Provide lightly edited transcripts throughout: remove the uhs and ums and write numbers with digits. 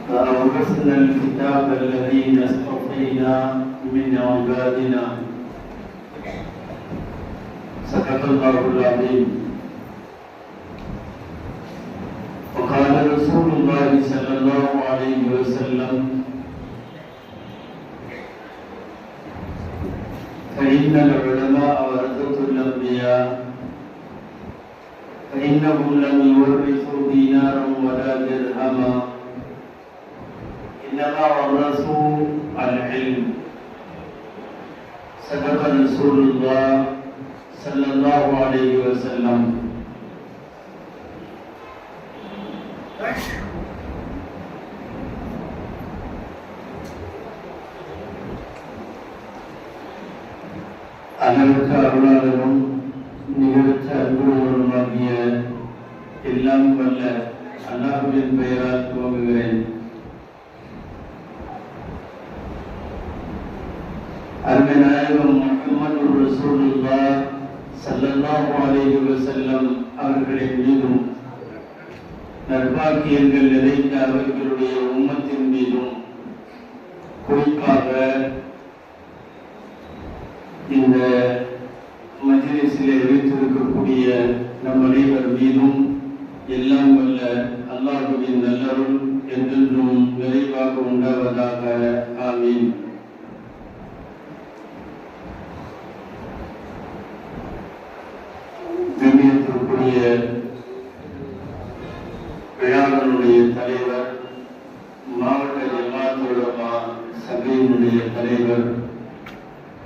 وأورثنا الكتاب الذين اصطفينا من عبادنا صدق الله العظيم. وقال رسول الله صلى الله عليه وسلم: فإن العلماء ورثة الأنبياء فإنهم لم يورثوا دينارا ولا درهما إنما ورثوا العلم. صدق رسول الله صلى الله عليه وسلم. அளவுக்கு அருளாளரும் நிகழ்ச்ச அன்புள்ளவருமாகிய எல்லாம் வல்ல அல்லாஹ்வின் பெயரால் துவங்குகிறேன். அருமை நாயகம் முஹம்மது ரசூலுல்லாஹ் ஸல்லல்லாஹு அலைஹி வஸல்லம் அவர்களின் மீதும் நற்பாக்கியங்கள் நிறைந்த அவர்களுடைய உம்மத்தின் மீதும் குறிப்பாக இந்த மஜ்லிஸிலே வைத்திருக்கக்கூடிய நம் அனைவர் மீதும் எல்லாம் வல்ல அல்லாஹ்வின் நல்லருள் என்றென்றும் நிறைவாக உண்டாவதாக. ஆமீன். கண்ணியத்திற்குரிய விழாவினுடைய தலைவர், மாவட்ட ஜமாத் உலமா சபையினுடைய தலைவர்,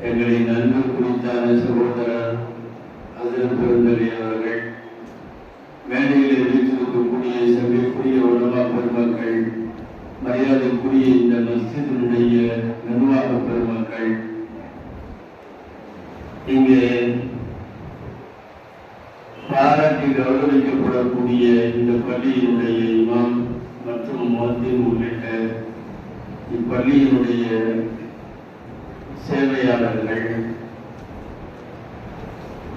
எங்களை நன்கு குறித்தான சகோதரர் ஹஜ்ரத் பெருந்தகை அவர்கள், மேடையில் வைத்திருக்கக்கூடிய சபைக்குரிய உலமா பெருமக்கள், மரியாதைக்குரிய இந்த மஸ்ஜிதினுடைய நிர்வாக பெருமக்கள், இங்கே பாராட்டி கௌரவிக்கப்படக்கூடிய இந்த பள்ளியினுடைய இமாம் மற்றும் முஅத்தின் உள்ளிட்ட இப்பள்ளியினுடைய சேவையாளர்கள்,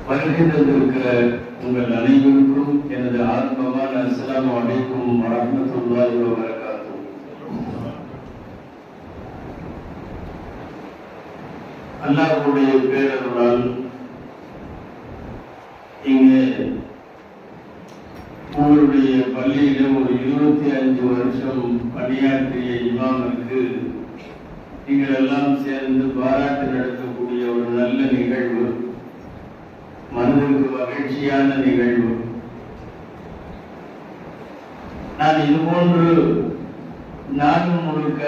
வருகை தந்திருக்கிற உங்கள் அனைவருக்கும் எனது ஆத்மமான அஸ்ஸலாமு அலைக்கும் வரஹ்மத்துல்லாஹி வபரகாத்துஹு. அல்லாஹ்வுடைய பேரருளால் இங்கே உங்களுடைய பள்ளியில ஒரு 25 வருஷம் பணியாற்றிய இமாமுக்கு நீங்கள் எல்லாம் சேர்ந்து பாராட்டு நடத்தக்கூடிய ஒரு நல்ல நிகழ்வு, மனதிற்கு மகிழ்ச்சியான நிகழ்வு. நான் இதுபோன்று நாடு முழுக்க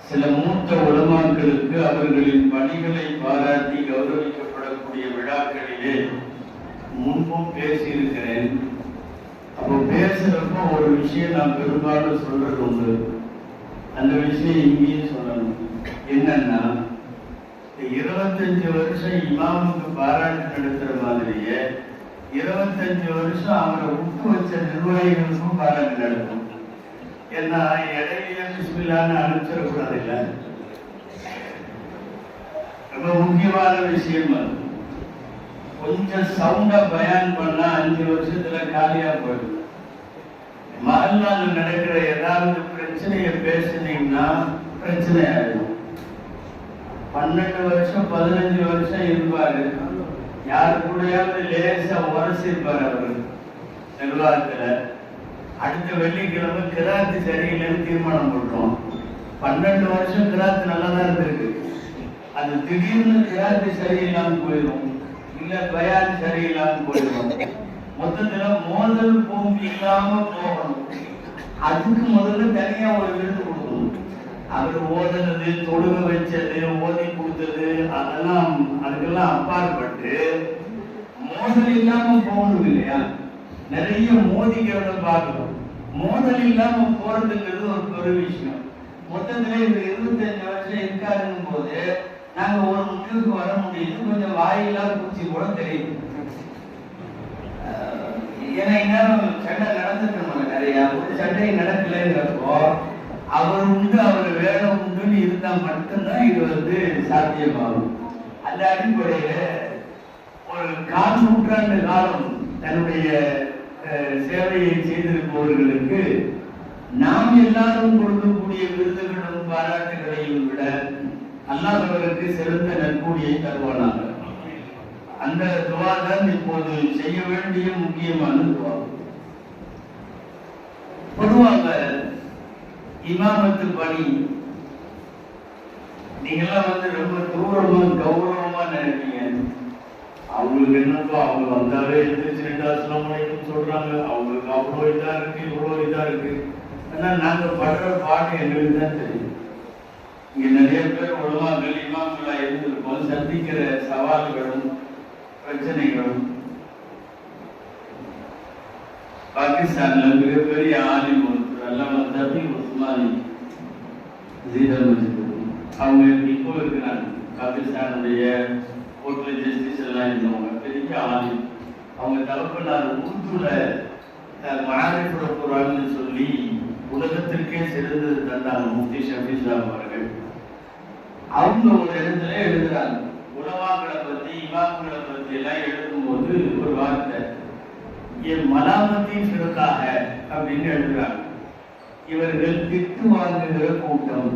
சில மூத்த உலமாக்களுக்கு அவர்களின் பணிகளை பாராட்டி கௌரவிக்கப்படக்கூடிய விழாக்களிலே முன்பும் பேசியிருக்கிறேன். அப்போ பேசுறப்போ ஒரு விஷயம் நான் பெரும்பாலும் சொல்றது உண்டு. அந்த விஷயம் இங்கேயும் சொல்லணும். என்னன்னா, 25 வருஷம் இமாமுக்கு பாராட்டு நடத்துற மாதிரியே 25 வருஷம் அவரை விட்டு வச்ச நிர்வாகிகளுக்கும் பாராட்டு நடக்கும். ஏன்னா இடையில பிஸ்மில்லான்னு அனுப்பிச்சிடக்கூடாது. இல்ல, ரொம்ப முக்கியமான விஷயம் அது. கொஞ்சம் சவுண்டா பயான் பண்ணா 5 வருஷத்துல காலியா போயிடும். மறுநாள் நடக்கிற ஏதாவது பிரச்சனையை பேசுனீங்கன்னா பிரச்சனை ஆயிடும். 12 வருஷம் 15 வருஷம் இருப்பாரு, யாரு கூடயாவது லேசா உரசிருப்பாரு அவரு நிர்வாகத்துல. அடுத்த வெள்ளிக்கிழமை கிராத்து சரியில்லைன்னு தீர்மானம் போட்டோம். 12 வருஷம் கிராத்து நல்லா தான் இருந்திருக்கு. அது திடீர்னு கிராத்து சரியில்லாம போயிடும், இல்ல பயான் சரியில்லாம போயிடும். மொத்தத்துல மோதல் போக்கு இல்லாம போகணும். அதுக்கு முதல்ல தனியா ஒரு விருது கொடுக்கணும். அவர் ஓதுனது, தொழுக வச்சது, ஓதி கொடுத்தது, அதெல்லாம் அதுக்கெல்லாம் அப்பாற்பட்டு மோதல் இல்லாம போகணும். இல்லையா, நிறைய மோதிக்கிறத பார்க்கணும். மோதல் இல்லாம போறதுங்கிறது ஒரு பெரிய விஷயம். மொத்தத்துல இந்த 25 வருஷம் இருக்காருங்கும் போது நாங்க ஒரு முடிவுக்கு வர முடியுது. கொஞ்சம் வாயிலா பூச்சி கூட தெரியுது. ஏன்னா இன்னும் சண்டை நடந்துட்டு நிறைய சண்டை நடக்கலைங்கிறப்போ அவர் உண்டு, அவர் வேலை உண்டுன்னு இருந்தா மட்டும்தான் இது சாத்தியமாகும். அந்த அடிப்படையில ஒரு 4 நூற்றாண்டு காலம் தன்னுடைய சேவையை செய்திருப்பவர்களுக்கு நாம் எல்லாரும் கொடுக்கக்கூடிய விருதுகளும் பாராட்டுகளையும் விட அல்லாஹ் அவருக்கு சிறந்த நற்கூலியை தருவானாக. அந்த துவா தான் இப்போது செய்ய வேண்டிய முக்கியமான துவா. பொதுவாக இமாமத்து பணி நீங்கெல்லாம் ரொம்ப தூரமா கௌரவமா நினைப்பீங்க. அவங்களுக்கு என்னப்போ அவங்க வந்தாலே எழுந்திரிச்சு 2 அஸ்ஸலாமு அலைக்கும் சொல்றாங்க. அவங்களுக்கு அவ்வளோ இதா இருக்கு, இவ்வளோ இதா இருக்கு. ஆனா நாங்க படுற பாட்டு எங்களுக்கு தான் தெரியும். இங்க நிறைய பேர் உலமாக்கள் இமாம்களா இருந்திருக்கோம். சந்திக்கிற சவால்களும் பிரச்சனைகளும். பாகிஸ்தான்ல மிகப்பெரிய ஆலிம் ஒருத்தர் அல்லாம தபி உஸ்மானி அவங்க இப்போ இருக்கிறாங்க. பாகிஸ்தானுடைய கோர்ட்ல ஜஸ்டிஸ் எல்லாம் இருந்தவங்க பெரிய ஆலிம். அவங்க தலப்பல்லார் உருதுல மாரிஃபுல் குர்ஆன்னு சொல்லி உலகத்திற்கே சிறந்தது தந்தாங்க முஃப்தி ஷஃபீ சாஹிப் அவர்கள். அவங்க ஒரு இடத்துல எழுதுறாங்க, உலமாக்களை பத்தி இமாம்களை பத்தி எல்லாம் எழுதும்போது ஒரு வார்த்தை மலாமத்தின் சிறுக்காக அப்படின்னு எழுதுறாங்க. இவர்கள் திட்டு வாங்குகிற கூட்டம்.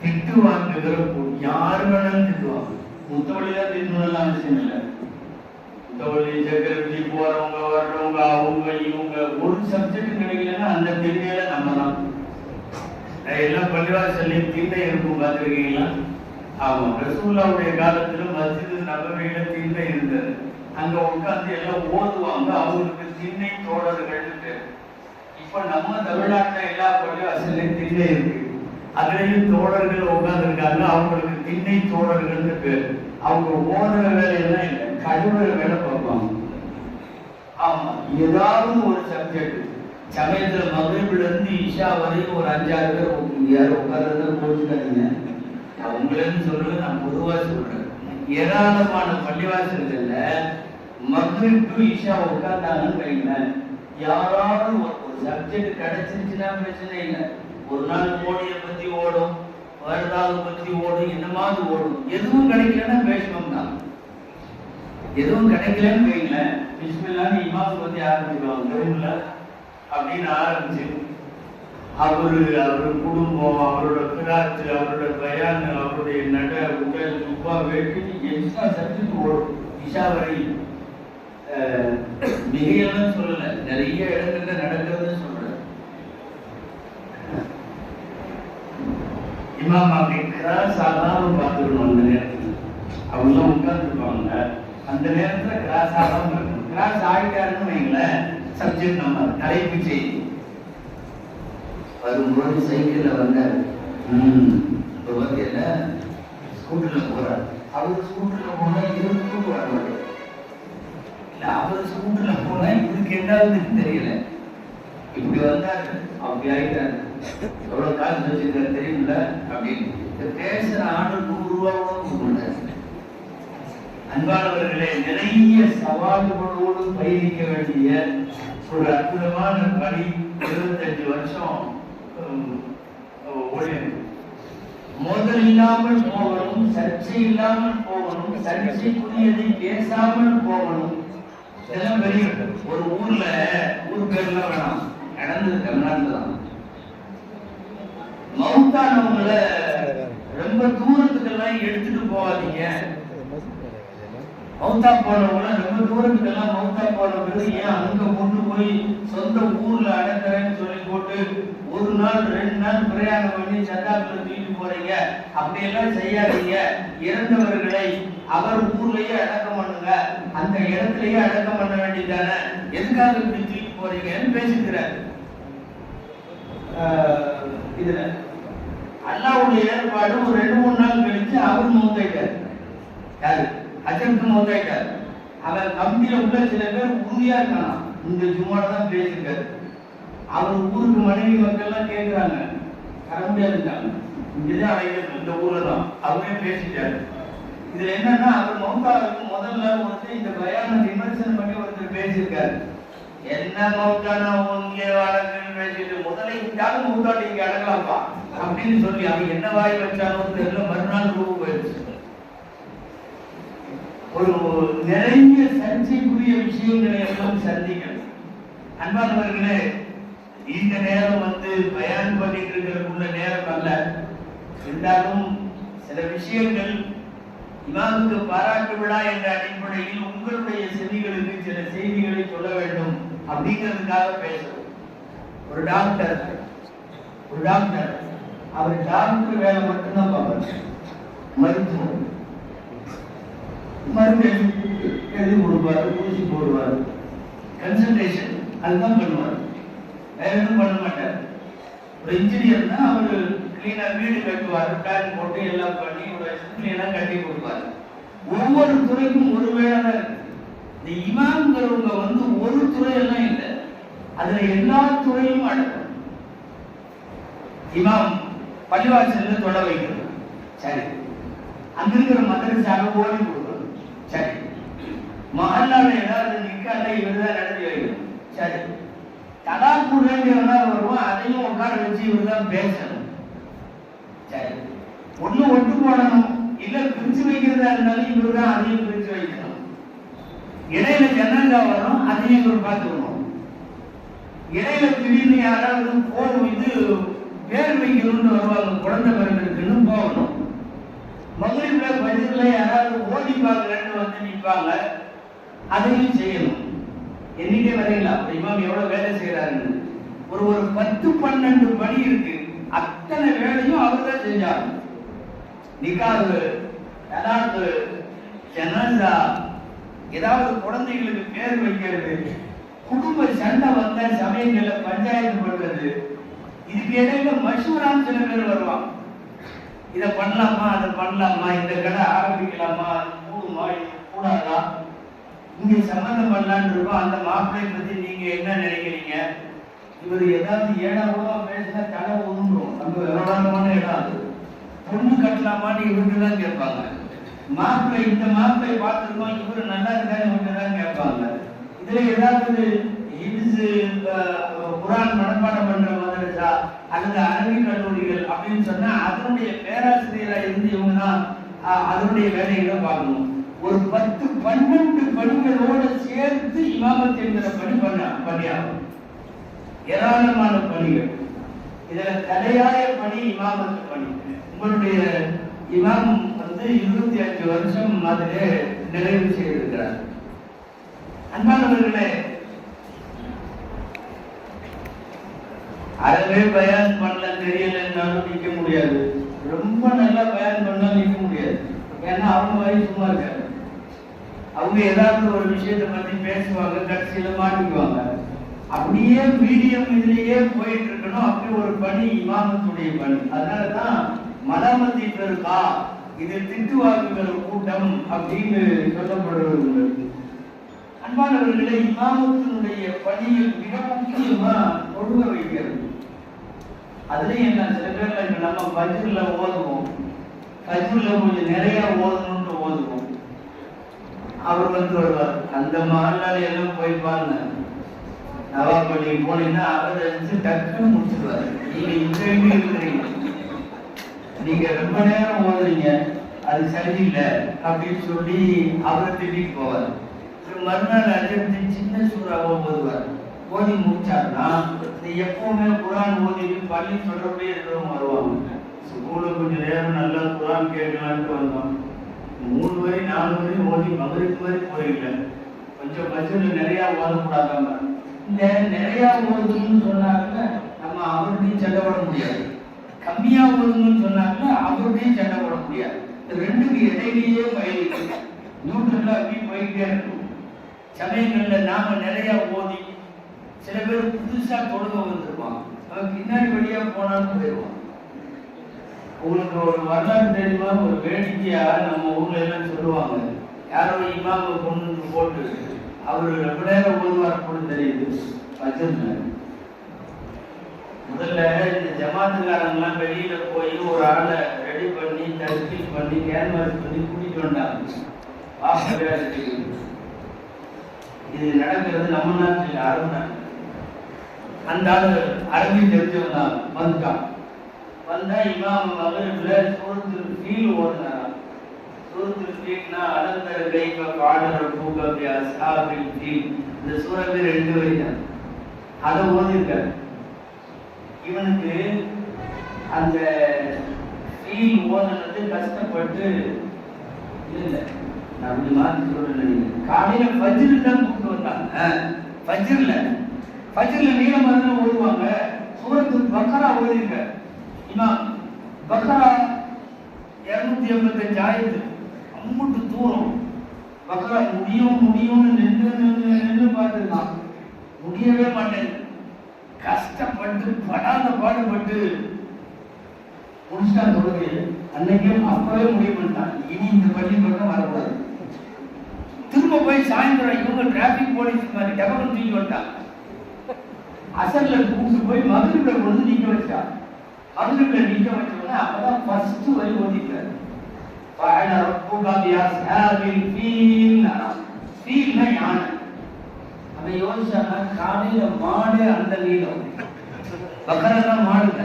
திட்டு வாங்குகிற கூட்டம் யாரு வேணாலும் திட்டுவாங்க. முத்தவழிதான் திட்டணும் அவசியம் இல்லை. முத்தவழி சக்கரவர்த்தி போறவங்க வர்றவங்க அவங்க இவங்க ஒரு சப்ஜெக்ட் கிடைக்கலன்னா அந்த திண்ணையில நம்ம தான். எல்லாம் பள்ளிவாசல்லையும் திண்ணை இருக்கும் பார்த்துருக்கீங்களா? ஆமா, ரசூலுல்லாஹ்வுடைய காலத்துல மஸ்ஜிது நபவியில திண்ணை இருந்தது. அங்க உட்கார்ந்து எல்லாம் ஓதுவாங்க. அவங்களுக்கு திண்ணை தோழர்கள். இப்ப நம்ம தமிழ்நாட்டுல எல்லா பள்ளிவாசல்லையும் திண்ணை இருக்கு. அதுலயும் தோழர்கள் உட்கார்ந்து இருக்காங்க. அவங்களுக்கு திண்ணை தோழர்கள் பேர். அவங்க ஓதுற வேலையெல்லாம் இல்லை, கழுவுற வேலை பார்ப்பாங்க. ஆமா, ஏதாவது ஒரு சப்ஜெக்ட் சமயத்துல மகரிபில இருந்து இஷா வரைக்கும் ஒரு 5-6 பேர் யாரும் உட்கார்றத போட்டுக்காதீங்க. நான் உங்களேன்னு சொல்றது, நான் பொதுவா சொல்றேன். ஏராளமான பள்ளிவாசல்கள்ல மகரிப் டு இஷா உட்கார்ந்தாங்கன்னு வைங்களேன், யாராவது ஒரு சப்ஜெக்ட் கிடைச்சிருச்சுன்னா பிரச்சனை இல்லை. ஒரு நாள் மோடியை பத்தி ஓடும், வருடாவை பத்தி ஓடும், என்னமாவது ஓடும். எதுவும் கிடைக்கலன்னா பேசணும் தான். எதுவும் கிடைக்கலன்னு வைங்களேன், பிஸ்மில்லான்னு இமாம் பத்தி ஆரம்பிக்குவாங்க தெருவுல அப்படின்னு ஆரம்பிச்சு அவரு குடும்பம், அவரோட கிராத்து, அவரோட பயான், அவருடைய நட உடல் துப்பா வெட்டி எக்ஸ்ட்ரா சப்ஜெக்ட் ஓடும் இஷா வரை. மிகையெல்லாம் சொல்லல, நிறைய இடங்கள்ல நடக்கிறதுன்னு சொல்றேன். இமாம் அப்படி கிராஸ் ஆகாம பார்த்துக்கணும். அந்த நேரத்தில் அவங்க உட்கார்ந்துருப்பாங்க. அந்த நேரத்துல கிராஸ் ஆகாம இருக்கணும். கிராஸ் ஆகிட்டாருன்னு வைங்களேன், சப்ஜெக்ட் நம்ம தலைப்பு செய்தி வரும்போது சைக்கிள்ல வந்தார். ஸ்கூட்டர்ல போறார். அவர் ஸ்கூட்டர்ல போனா இவரு ஸ்கூட்டர் வர மாட்டேன். இல்ல, அவர் ஸ்கூட்டர்ல போனா இவருக்கு என்னதுன்னு தெரியல. இப்படி வந்தாரு, அப்படி ஆயிட்டாரு. எவ்வளவு காசு வச்சிருக்காரு தெரியுமில்ல அப்படின்னு பேசுற ஆண்டு 100 ரூபாவோட கொடுத்தாரு. அன்பானவர்களே, நிறைய சவால்களோடு பயணிக்க வேண்டிய ஒரு அற்புதமான பணி. 25 வருஷம் மோதல் இல்லாமல் போகணும், சர்ச்சை இல்லாமல் போகணும், சர்ச்சைக்குரியதை பேசாமல் போகணும். இதெல்லாம் பெரிய ஒரு ஊர்ல, ஊர் பேர்லாம் வேணாம், நடந்தது தமிழ்நாட்டுல தான். மௌத்தானவங்களை ரொம்ப தூரத்துக்கெல்லாம் எடுத்துட்டு போகாதீங்க. மௌத்தா போனவங்க ரொம்ப தூரத்துக்கு எல்லாம் மௌத்தா போன பிறகு ஏன் அங்க கொண்டு போய் சொந்த ஊர்ல அடக்கிறேன்னு சொல்லி போட்டு 1 நாள் 2 நாள் பிரயாணம் பண்ணி சந்தாத்துல தூக்கிட்டு போறீங்க. அப்படியெல்லாம் செய்யாதீங்க. இறந்தவர்களை அவர் ஊர்லயே அடக்கம் பண்ணுங்க, அந்த இடத்துலயே அடக்கம் பண்ண வேண்டியதானே, எதுக்காக இப்படி தூக்கி போறீங்கன்னு பேசிக்கிறார். இதுல அல்லாஹ்வுடைய ஏற்பாடு ஒரு 2-3 நாள் கழிச்சு அவர் மௌத்தாயிட்டார். யாரு? அஜர்த்து மௌத்தாயிட்டார். அவர் கம்பியில உள்ள சில பேர் உறுதியா இருக்கானா, இந்த ஜும்மால தான் பேசியிருக்காரு. அவர் ஊருக்கு மனைவி மக்கள் எல்லாம் கேட்கிறாங்க, தர முடியாதுட்டாங்க. இங்கதான் அடைகிறது, இந்த ஊர்ல தான். அவரே பேசிட்டாரு. இதுல என்னன்னா, அவர் மௌத்தாவுக்கு முதல்ல இந்த பயான விமர்சனம் பண்ணி ஒருத்தர் பேசியிருக்காரு. என்ன மௌத்தானா இங்கே வழக்குன்னு பேசிட்டு முதல்ல இங்காலும் மௌத்தாட்டி இங்க அடங்கலாம்ப்பா அப்படின்னு சொல்லி அவங்க என்ன வாய் வச்சாலும் தெரியல. மறுநாள் ரூபு போயிடுச்சு. ஒரு நிறைய சர்ச்சைக்குரிய விஷயங்களை எல்லாம் சந்திக்கணும். அன்பானவர்களே, இந்த நேரம் பயான் பண்ணிட்டு இருக்கிறதுக்குள்ள நேரம் அல்ல. இருந்தாலும் சில விஷயங்கள் இமாமுக்கு பாராட்டு விழா என்ற அடிப்படையில் உங்களுடைய செவிகளுக்கு சில செய்திகளை சொல்ல வேண்டும் அப்படிங்கிறதுக்காக பேசுறோம். ஒரு டாக்டர் அவர் டாக்டர் வேலை மட்டும்தான் பார்ப்பாரு. மருந்து எழுதி கொடுப்பாரு, ஊசி போடுவாரு, கன்சல்டேஷன் அதுதான் பண்ணுவார், வேற எதுவும் பண்ண மாட்டார். ஒரு இன்ஜினியர்னா அவரு கிளீனா வீடு கட்டுவார், பிளான் போட்டு எல்லாம் பண்ணி ஒரு கிளீனா கட்டி கொடுப்பாரு. ஒவ்வொரு துறைக்கும் ஒரு வேலை தான் இருக்கு. இந்த இமாம்ங்கிறவங்க ஒரு துறையெல்லாம் இல்லை, அதுல எல்லா துறையும் அடக்கும். இமாம் பள்ளிவாசல்ல தொட வைக்கிறது சரி, அங்க இருக்கிற மதரசாவை ஓடி கொடுக்கணும் சரி, மஹல்லால ஏதாவது நிக்கால இவர்தான் நடத்தி வைக்கணும் சரி, தலா கூடவனா வருவோம் அதையும் உட்கார வச்சு இவர்தான் பேசணும் சரி, ஒண்ணு ஒட்டு போடணும், இல்ல பிரிச்சு வைக்கிறதா இருந்தாலும் இவர்தான் அதையும் பிரிச்சு வைக்கணும், இடையில ஜனங்கா வரும் அதையும் இவர் பார்த்துக்கணும், இடையில திடீர்னு யாராவது போன் பேர் வைக்கணும்னு வருவாங்க, குழந்தை பிறந்திருக்குன்னு போகணும், மகளிர்ல பஜர்ல யாராவது ஓடி பார்க்கலன்னு நிற்பாங்க, அதையும் செய்யணும். எண்ணிக்கை வரையில இமாம் எவ்வளவு வேலை செய்யறாருன்னு ஒரு 10-12 பணி இருக்கு. அத்தனை வேலையும் அவர் தான் செஞ்சாங்க. நிக்காது, தலாக்கு, ஜனாசா, ஏதாவது குழந்தைகளுக்கு பேர் வைக்கிறது, குடும்ப சண்டை வந்த சமயங்கள்ல பஞ்சாயத்து பண்றது, இதுக்கு இடையில மஷூரான்னு சில பேர் வருவாங்க. இதை பண்ணலாமா, அதை பண்ணலாமா, இந்த கடை ஆரம்பிக்கலாமா, கூடுமா, இது கூடாதா, இங்க சம்மந்தம் பண்ணலான்னு இருக்கோம், அந்த மாப்பிள்ளை பத்தி நீங்க என்ன நினைக்கிறீங்க, இவர் ஏதாவது ஏடா கூடமா பேசினா தடை ஒதுங்குறோம், நம்ம விவகாரமான இடம் அது, பொண்ணு கட்டலாமான்னு இவருக்கு தான் கேட்பாங்க, மாப்பிள்ளை இந்த மாப்பிள்ளை பார்த்துருக்கோம் இவரு நல்லா இருக்காரு இவங்க தான் கேட்பாங்க. இதுல ஏதாவது குரான் மனப்பாடம் பண்ற மதரசா அல்லது அரபி கல்லூரிகள் அப்படின்னு சொன்னா அதனுடைய பேராசிரியரா இருந்து இவங்க தான் அதனுடைய வேலைகளை பார்க்கணும். ஒரு 10-12 பணிகளோட சேர்த்து இமாமத் என்கிற பணி பண்ணியாகும். ஏராளமான பணிகள். இதுல தலையாய பணி இமாமத்து பணி. உங்களுடைய இமாம் 25 வருஷம் அதிலே நிறைவு செய்திருக்கிறார். அன்பானவர்களே, அறவே பயான் பண்ண தெரியலன்னாலும் நிக்க முடியாது, ரொம்ப நல்லா பயான் பண்ணா நிக்க முடியாது. ஏன்னா அவங்க வயசு சும்மா இருக்காங்க, அவங்க ஏதாவது ஒரு விஷயத்தை பத்தி பேசுவாங்க, கடைசியில மாட்டிக்குவாங்க. அப்படியே மீடியம் இதுலயே போயிட்டு இருக்கணும். அப்படி ஒரு பணி இமாமத்துடைய பணி. அதனாலதான் மலமதி பெருக்கா, இது திட்டுவாக்குகிற கூட்டம் அப்படின்னு சொல்லப்படுவது. அன்பானவர்களே, இமாமத்தினுடைய பணியில் மிக முக்கியமா தொழுக வைக்கிறது. அதுலயும் என்ன, சில பேர்ல நம்ம பஜ்ர்ல ஓதுவோம், பஜ்ர்ல கொஞ்சம் நிறைய ஓதணும்னு ஓதுவோம். அவர் வருவார், அந்த மஹல்லால எல்லாம் போய் பாருங்க, நவாப்பள்ளி போனீங்கன்னா அவர் டக்குன்னு முடிச்சிருவாரு. நீங்க இங்க இருக்கிறீங்க, நீங்க ரொம்ப நேரம் ஓதுறீங்க, அது சரியில்லை அப்படின்னு சொல்லி அவரை திட்டிட்டு போவார். மறுநாள் அஜர்த்தி சின்ன சூறாவோ ஓதுவார். ஓதி முடிச்சாருன்னா எப்பவுமே குரான் ஓதிட்டு பள்ளி தொடர்பே இருக்கிறவங்க வருவாங்க. ஸ்கூலுக்கு கொஞ்சம் நேரம் நல்லா குரான் கேட்கலான்ட்டு வந்தோம். 3 வரி 4 வரி ஓதி மகரிப்பு வரை போயிடல. கொஞ்சம் பட்ஜெட்ல நிறைய ஓதக்கூடாதாங்க. இந்த நிறைய ஓதுன்னு சொன்னாங்க, நம்ம அவருடையும் சண்டை போட முடியாது. கம்மியா ஓதுன்னு சொன்னாங்க, அவருடையும் சண்டை போட முடியாது. இந்த ரெண்டுக்கு இடையிலேயே பயிருக்கு நூற்றுல அப்படி போயிட்டே இருக்கும். சமயங்கள்ல நாம நிறைய ஓதி, சில பேர் புதுசா தொழுக வந்திருப்பாங்க, அவன் பின்னாடி வழியா போனாலும் போயிடுவான். உங்களுக்கு ஒரு வரலாறு தெரியுமா? ஒரு வேடிக்கையா நம்ம ஊர்ல எல்லாம் சொல்லுவாங்க, யாரோ இமாம கொண்டு போட்டு அவரு ரொம்ப நேரம் ஓதுவார் போட்டு தெரியுது. முதல்ல இந்த ஜமாத்துக்காரங்கெல்லாம் வெளியில போய் ஒரு ஆளை ரெடி பண்ணி தஸ்கீல் பண்ணி கேன்வாஸ் பண்ணி கூட்டிட்டு வந்தாங்க. இது நடக்கிறது நம்ம நாட்டில், அரபு நாட்டில். அந்த ஆளு அரபி தெரிஞ்சவன் தான் வந்துட்டான். வந்தா இமாம் மகரிப்ல சூரத்துல் ஃபீல் ஓதுனாராம். சூரத்துல் ஃபீல்னா அலந்தர கைஃப கால ரப்புக பி அஸ்ஹாபில் ஃபீல். இந்த சூரத்துல 2 வரி தான், அதை ஓதிருக்காரு. இவனுக்கு அந்த ஃபீல் ஓதுனது கஷ்டப்பட்டு இல்லை. நான் அப்படி மாற்றி சொல்றேன். காலையில ஃபஜ்ர் தான் கூப்பிட்டு வந்தாங்க. ஃபஜ்ர்ல நீளமரம் ஓடுவாங்க. சூரத்து பக்கரா ஓடிங்க. இமாம் பக்கரா 285 ஆயத்து அம்முட்டு தூரம். பக்கரா முடியும்னு நின்று பார்த்துருக்கான். முடியவே மாட்டேன். கஷ்டப்பட்டு படாத பாடுபட்டு முடிச்சுட்டான் தொழுகை. அன்னைக்கே அப்பவே முடிவு பண்ணிட்டான், இனி இந்த பள்ளிக்கூடம் வரக்கூடாது. திரும்ப போய் சாயந்தரம் இவங்க டிராபிக் போலீஸ் மாதிரி டபுள் தூக்கி வந்துட்டான். அசல்ல கூப்பிட்டு போய் மதுரை கொண்டு நிக்க வச்சா. மதுரை நிக்க வச்சோன்னா அப்பதான் ஃபர்ஸ்ட் வரி ஓதிட்டாரு. யானை. அதை யோசிச்சாங்க. காலையில மாடு அந்த நீளம், பக்கரெல்லாம் மாடுங்க.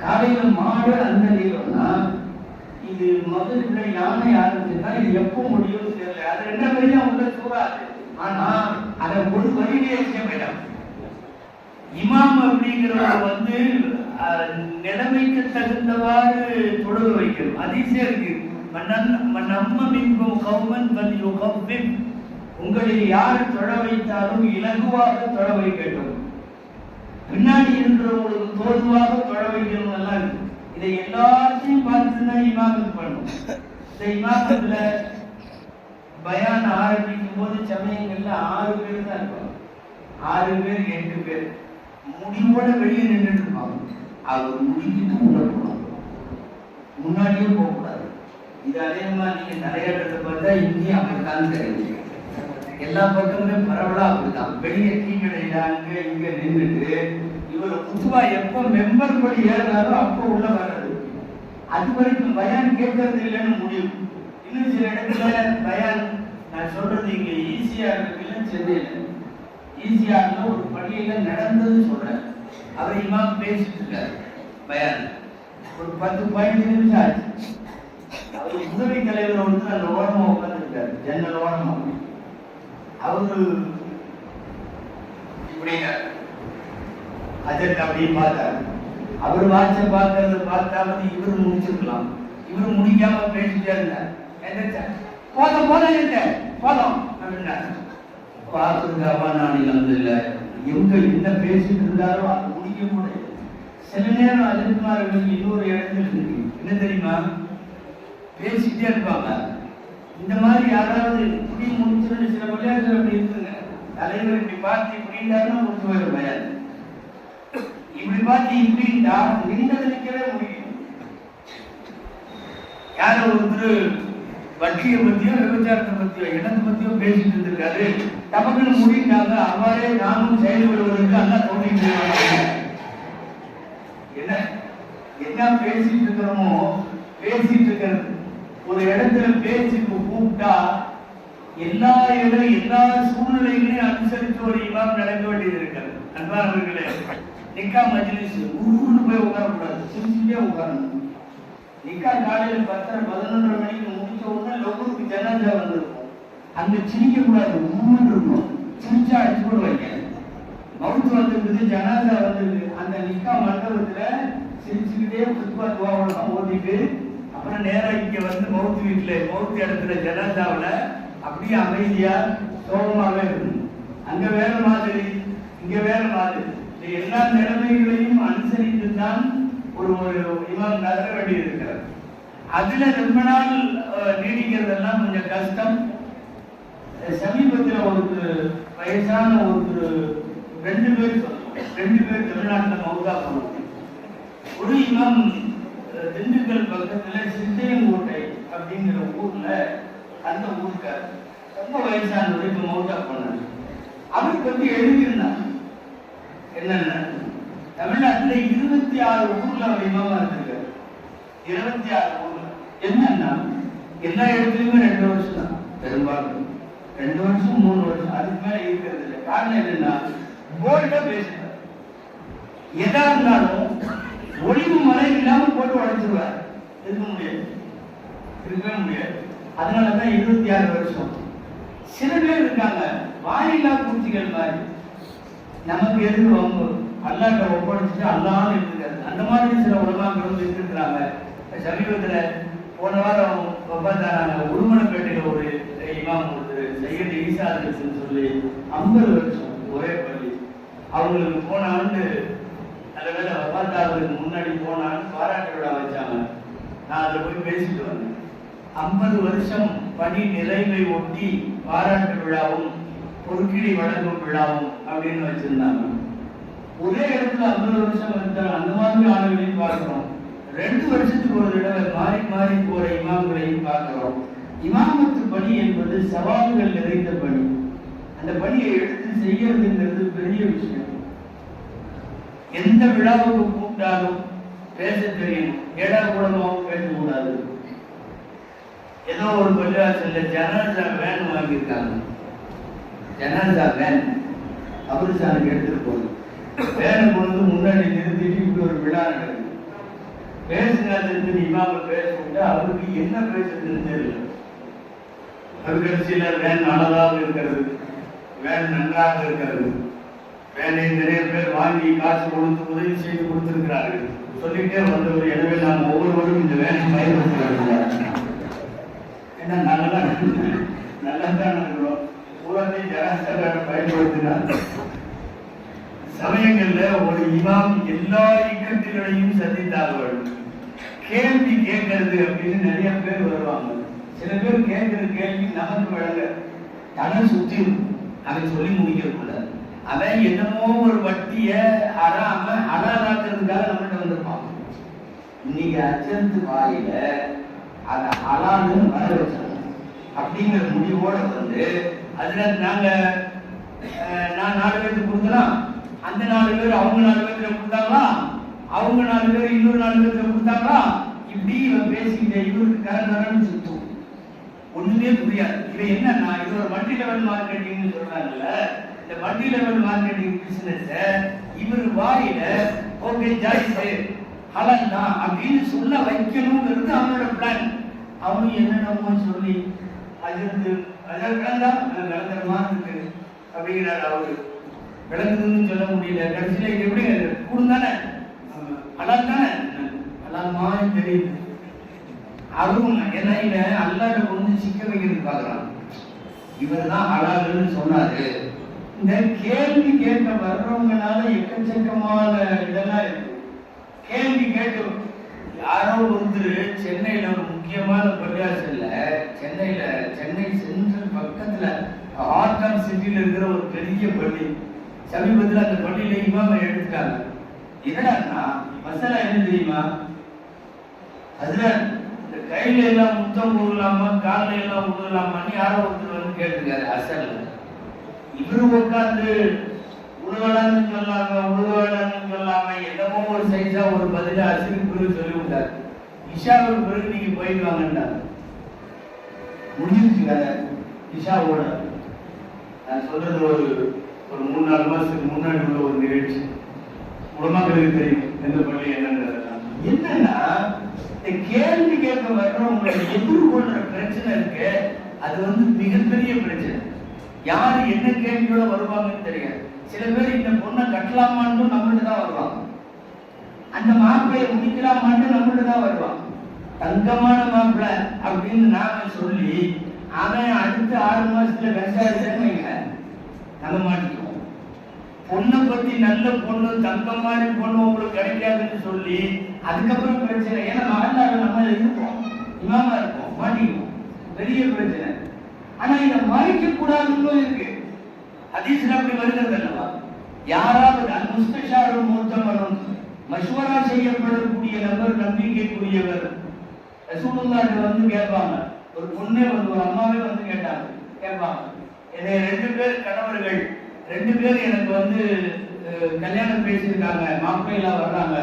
காலையில மாடு அந்த நீளம்னா இது மதுரை யானை ஆரம்பிச்சுன்னா இது எப்போ முடியும் தெரியல. அது 2 வரையா உள்ள சூறாது. ஆனா அதை ஒரு வரியிலே போயிட்டான். இமாம் அப்படிங்கிறவர் நிலைமைக்கு தகுந்தவாறு தொழுக வைக்கணும். அதிசயம் இருக்கு. உங்களில் யார் தொழ வைத்தாலும் இலகுவாக தொழ வைக்கட்டும், பின்னாடி இருக்கிறவங்களுக்கு தோதுவாக தொழ வைக்கணும் எல்லாம் இருக்கு. இதை எல்லாத்தையும் பார்த்துதான் இமாமத்து பண்ணும். இந்த இமாமத்துல பயான் ஆரம்பிக்கும் போது சமயங்கள்ல 6 பேர் தான் இருப்பாங்க. 6 பேர் 8 பேர் முடிவோட வெளியே நின்றுட்டு இருப்பாங்க. அவர் முடிக்கிட்டு உள்ள போனாங்க, முன்னாடியே போகக்கூடாது. இது அதே மாதிரி நீங்க நிறையாட்டத்தை பார்த்தா இங்கேயும் அப்படித்தான் தெரியுது. எல்லா பக்கமுமே பரவலா அப்படிதான். வெளியே டீ கடையில அங்க இங்க நின்றுட்டு இவர் குத்துவா எப்ப மெம்பர் படி ஏறாரோ அப்போ உள்ள வர்றது. அது வரைக்கும் பயான் கேட்கறது இல்லைன்னு முடியும். இன்னும் சில இடத்துல பயான் நான் சொல்றது இங்க ஈஸியா இருக்குன்னு சென்னையில ஈஸியா ஒரு பள்ளியில நடந்தது சொல்றேன். அவர் இமாம் பேசிட்டு இருக்காரு. பயான் ஒரு 10-15 நிமிஷம் ஆச்சு. அவர் உதவி தலைவர் அந்த ஓரமா உட்கார்ந்துருக்காரு, ஜன்னல் ஓரமா. அவரு இப்படிங்க அஜெண்ட் அப்படியே பார்த்தாரு. அவர் வாட்ச பார்த்தாவது இவரு முடிச்சிருக்கலாம். இவரு முடிக்காம பேசிட்டே இருந்தார். போதும் அப்படின்னாரு. எங்க என்ன பேசிட்டு இருந்தாரோ அது முடிக்க முடியாது. சில நேரம் அஜித்குமார்கள் இன்னொரு இடத்துல இருக்கு. என்ன தெரியுமா, பேசிட்டே இருப்பாங்க. இந்த மாதிரி யாராவது இப்படி முடிச்சுன்னு சில விளையாட்டுகள் அப்படி இருக்குங்க. தலைவர் இப்படி பார்த்து இப்படின்னா முடிச்சு போயிடும் பயாது. இப்படி பார்த்து இப்படின்னா நின்றது நிற்கவே முடியும். யாரோ ஒருத்தர் வட்டியை பத்தியோ விபச்சாரத்தை பத்தியோ இடத்தை பத்தியோ பேசிட்டு இருந்திருக்காரு. தமக்குன்னு முடிந்தாங்க. அவரே நாமும் செயல்படுவதற்கு அல்ல தோண்டிட்டு என்ன பேசிட்டு இருக்கிறோமோ பேசிட்டு இருக்கிறது. ஒரு இடத்துல பேச்சுக்கு கூப்பிட்டா எல்லா சூழ்நிலைகளையும் அனுசரித்து ஒரு இமாம் நடக்க வேண்டியது இருக்காது. அன்பானவர்களே, நிக்கா மஜ்லிஸ் ஊருன்னு போய் உட்காரக்கூடாது, சிரிச்சுட்டே உட்காரணும். நிக்கா காலையில 10-11 மணிக்கு முடிச்ச உடனே லோகருக்கு ஜனாஜா வந்திருக்கும். அங்க சிரிக்க கூடாது, ஊன்னு இருக்கும். சிரிச்சா அடிச்சு கூட வைக்க. மவுத்து வந்துருக்குது, ஜனாஜா வந்திருக்கு. அந்த நிக்கா மண்டபத்துல சிரிச்சுக்கிட்டே புதுப்பா துவாவெல்லாம் ஓதிட்டு அப்புறம் நேரம் இங்க மவுத்து வீட்டுல மவுத்து இடத்துல ஜனாஜாவில அப்படியே அமைதியா சோகமாவே இருக்கணும். அங்க வேற மாதிரி இங்க வேற மாதிரி எல்லா நிலைமைகளையும் அனுசரித்து தான் ஒரு இமாம் நகர வேண்டி இருக்கிறார். அதுல ரொம்ப நாள் நீடிக்கிறதெல்லாம் கொஞ்சம் கஷ்டம். சமீபத்தில் ஒரு வயசான ஒரு 2 பேர் தமிழ்நாட்டில் மவுதா போனோம். ஒரு இமாம் திண்டுக்கல் பக்கத்துல சித்தையங்கோட்டை அப்படிங்கிற ஊர்ல அந்த ஊருக்கார் ரொம்ப வயசானவர் இப்ப மவுதா போனார். அவருக்கு எழுதியிருந்தார் என்னன்னா தமிழ்நாட்டுல 26 ஊர்ல அவர் இமாமா இருந்திருக்காரு. 26 ஊர்ல என்னன்னா எல்லா இடத்துலயுமே 2 வருஷம் தான், பெரும்பாலும் 2 வருஷம் 3 வருஷம், அதுக்கு மேல இருக்கிறது இல்லை. காரணம் என்னன்னா போல்டா பேசுறாரு. எதா இருந்தாலும் ஒளிவு மழை இல்லாம போட்டு உடைச்சிருவார். இருக்கவே முடியாது. அதனாலதான் 26 வருஷம். சில பேர் இருக்காங்க வாயில்லா பூச்சிகள் மாதிரி, நமக்கு எது வம்பு அல்லாட்ட ஒப்படைச்சிட்டு அல்லான்னு இருந்துக்காரு. அந்த மாதிரி சில உலமாக்களும் இருக்கிறாங்க. சமீபத்தில் போன வாரம் பார்த்தாங்க, உடுமலைப்பேட்டையில் ஒரு இமாம் ஒருத்தர் சையது ஈசா சொல்லி 50 வருஷம் ஒரே பள்ளி. அவங்களுக்கு போன ஆண்டு நல்ல வேலை வபாத்தாவதுக்கு முன்னாடி போன ஆண்டு பாராட்டு விழா வச்சாங்க. நான் அதில் போய் பேசிட்டு வந்தேன். 50 வருஷம் பணி நிறைவை ஒட்டி பாராட்டு விழாவும் பொற்கிழி வழங்கும் விழாவும் அப்படின்னு வச்சிருந்தாங்க. ஒரே இடத்துல 50 வருஷம் இருந்தால் அந்த மாதிரி ஆளுகளையும் பார்க்கிறோம். 2 வருஷத்துக்கு ஒரு தடவை மாறி மாறி போற இமாம்களையும் பார்க்கிறோம். இமாமத்து பணி என்பது சவால்கள் நிறைந்த பணி. அந்த பணியை எடுத்து செய்யறதுங்கிறது பெரிய விஷயம். எந்த விழாவுக்கு கூப்பிட்டாலும் பேச தெரியணும். ஏடா கூடமாவும் பேசக்கூடாது. ஏதோ ஒரு பள்ளிவாசல்ல ஜனாசா வேன் வாங்கியிருக்காங்க. ஜனாசா வேன் அபுசானுக்கு எடுத்துட்டு போகுது. வேனை கொண்டு முன்னாடி நிறுத்திட்டு இப்படி ஒரு விழா நடக்குது. பேசுனதுக்கு இமாம பேசிட்டு அவருக்கு என்ன பேசுறதுன்னு தெரியல. அது கடைசியில வேன் நல்லதாக இருக்கிறது, வேன் நன்றாக இருக்கிறது, வேனை நிறைய பேர் வாங்கி காசு கொடுத்து உதவி செய்து கொடுத்திருக்கிறார்கள் சொல்லிட்டே வந்தவர். எனவே நாம் ஒவ்வொருவரும் இந்த வேனை பயன்படுத்துகிறார்கள். ஏன்னா நல்லதான் இருக்கிறோம். பூராத்தையும் ஜனாசாவை பயன்படுத்தினார். சமயங்கள்ல ஒரு இமாம் எல்லா இக்கட்டுகளையும் சந்தித்தார்கள். கேள்வி கேட்கறது அப்படின்னு நிறைய பேர் வருவாங்க. சில பேர் கேட்கிற கேள்வி நமக்கு வழங்க தலை சுத்தி அதை சொல்லி முடிக்க கூடாது. அவன் என்னமோ ஒரு வட்டிய அலாலாக்குறதுக்காக நம்மகிட்ட வந்திருப்பான். இன்னைக்கு அச்சத்து வாயில அதை அலான்னு வர வச்சாங்க அப்படிங்கிற முடிவோட வந்து அதுல நான் 4 பேருக்கு கொடுக்கலாம், அந்த 4 பேர் அவங்க 4 பேர்ல கொடுத்தாங்களா, அவங்க 4 பேர் இன்னொரு 4 பேர்ல கொடுத்தாங்களா, இப்படி இவன் பேசிக்கிட்ட இவருக்கு கரன்னு சுத்தும். ஒண்ணுமே புரியாது. இவன் என்னன்னா இது ஒரு மல்டி லெவல் மார்க்கெட்டிங்னு சொல்றாங்கல்ல. இந்த மல்டி லெவல் மார்க்கெட்டிங் பிசினஸ் இவர் வாயில ஓகே ஜாயிஸ் ஹலால் தான் அப்படின்னு சொல்ல வைக்கணுங்கிறது அவனோட பிளான். அவனும் என்னென்னமோ சொல்லி விளங்குறமா இருக்கு அப்படிங்கிறாரு. அவரு விளங்குதுன்னு சொல்ல முடியல. கடைசியில எப்படி கூடுதானே ஹலால் தானே ஹலால் மாதிரி தெரியுது. அவரும் என்ன அல்லாட்ட கொண்டு சிக்க வைக்கிறது பார்க்கலாம். இவர் தான் ஹலால்னு சொன்னாரு. இந்த கேள்வி கேட்க வர்றவங்கனால எக்கச்சக்கமான இதெல்லாம் இருக்கு. கேள்வி கேட்டு யாரோ ஒருத்தர் சென்னையில ஒரு முக்கியமான பள்ளிவாசல்ல சென்னை சென்ட்ரல் பக்கத்துல ஹார்ட் ஆஃப் சிட்டியில இருக்கிற ஒரு பெரிய பள்ளி. சமீபத்தில் அந்த பள்ளியில இமாம எடுத்துட்டாங்க. என்னடா மசாலா என்ன தெரியுமா? அதுல இந்த கையில எல்லாம் முத்தம் போடலாமா, காலில எல்லாம் விடலாமான்னு யாரோ ஒருத்தர் வந்து கேட்டிருக்காரு. அசல் இவரு உட்கார்ந்து உழுவலான்னு சொல்லாம என்னமோ ஒரு சைஸா ஒரு பதில அசுக்கு பிறகு சொல்லி விட்டார். இஷாவுக்கு பிறகு நீங்க போயிட்டு வாங்கன்றாங்க. முடிஞ்சிருச்சு வேற இஷாவோட. நான் சொல்றது ஒரு 3-4 மாசத்துக்கு முன்னாடி உள்ள ஒரு நிகழ்ச்சி. உலமாக்களுக்கு தெரியும் எந்த பள்ளி என்னன்னா இந்த கேள்வி கேட்க வர்றவங்களை எதிர்கொள்ற பிரச்சனை இருக்கு. அது வந்து மிகப்பெரிய பிரச்சனை. யாரு என்ன கேள்வியோட வருவாங்கன்னு தெரியாது. சில பேர் இந்த பொண்ணை கட்டலாமான்னு நம்மள்ட்ட தான் வருவாங்க. அந்த மாப்பிள்ளையை முடிக்கலாமான்னு நம்மள்ட்ட தான் வருவாங்க. தங்கமான மாப்பிள்ளை அப்படின்னு நாம சொல்லி அவன் அடுத்த 6 மாசத்துல கஷ்டம் நம்ம மாட்டிக்குவோம். பொண்ணை பத்தி நல்ல பொண்ணு தங்க மாதிரி பொண்ணு உங்களுக்கு கிடைக்காதுன்னு சொல்லி அதுக்கப்புறம் பிரச்சனை. ஏன்னா மகளாக நம்ம இருப்போம், இமாமா இருப்போம், மாட்டிக்குவோம். பெரிய பிரச்சனை. ஆனா இதை மறைக்க கூடாதுன்னு இருக்கு. ஹதீஸ்ல அப்படி வருகிறது அல்லவா? யாராவது முஸ்தஷாரும் மூத்தமனும் மஷ்வரா செய்யப்படக்கூடிய நபர் நம்பிக்கைக்குரியவர் ரசூலுல்லாஹ் வந்து கேட்பாங்க. ஒரு பொண்ணே வந்து ஒரு அம்மாவே வந்து கேட்பாங்க, என்னை 2 பேர் கணவர்கள் 2 பேர் எனக்கு வந்து கல்யாணம் பேசியிருக்காங்க, மாப்பிள்ளைலாம் வர்றாங்க,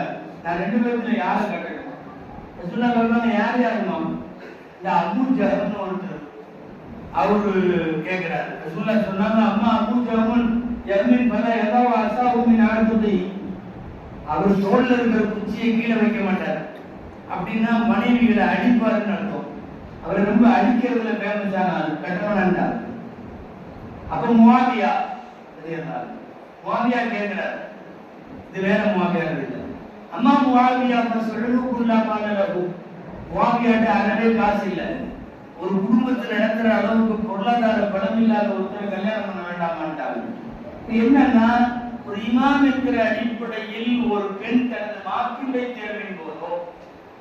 நான் 2 பேர்த்துல யாரை கட்டணும்? ரசூலுல்லாஹ் சொல்றாங்க, யாருமா? இந்த அபூ ஜஹல்னு ஒருத்தர் அவரு கேட்கிறார். ரசூலுல்லாஹ் சொன்னாங்க, அம்மா அபூ ஜஹல் யர்மின் பல யதா அஸாவுமின் ஆதுதி, அவர் தோல்ல இருக்கிற குச்சியை கீழே வைக்க மாட்டார். அப்படின்னா மனைவிகளை அடிப்பாருன்னு அர்த்தம். அவரை ரொம்ப அடிக்கிறதுல ஃபேமஸான கட்டவனாண்டார். அப்ப முஆவியா கேட்கிறார், இது வேற முவாவியா இல்லை. அம்மா முவாவியா சொல்லுக்குள்ளா பாடலகு முவாவியாட்ட அறவே காசு இல்லை. ஒரு குடும்பத்தை நடத்துற அளவுக்கு பொருளாதார பலம் இல்லாத ஒருத்தர் கல்யாணம் பண்ண வேண்டாமான்ட்டாங்க. என்னன்னா ஒரு இமாம் என்கிற அடிப்படையில் ஒரு பெண் தனது மாப்பிள்ளை தேர்வின் போதோ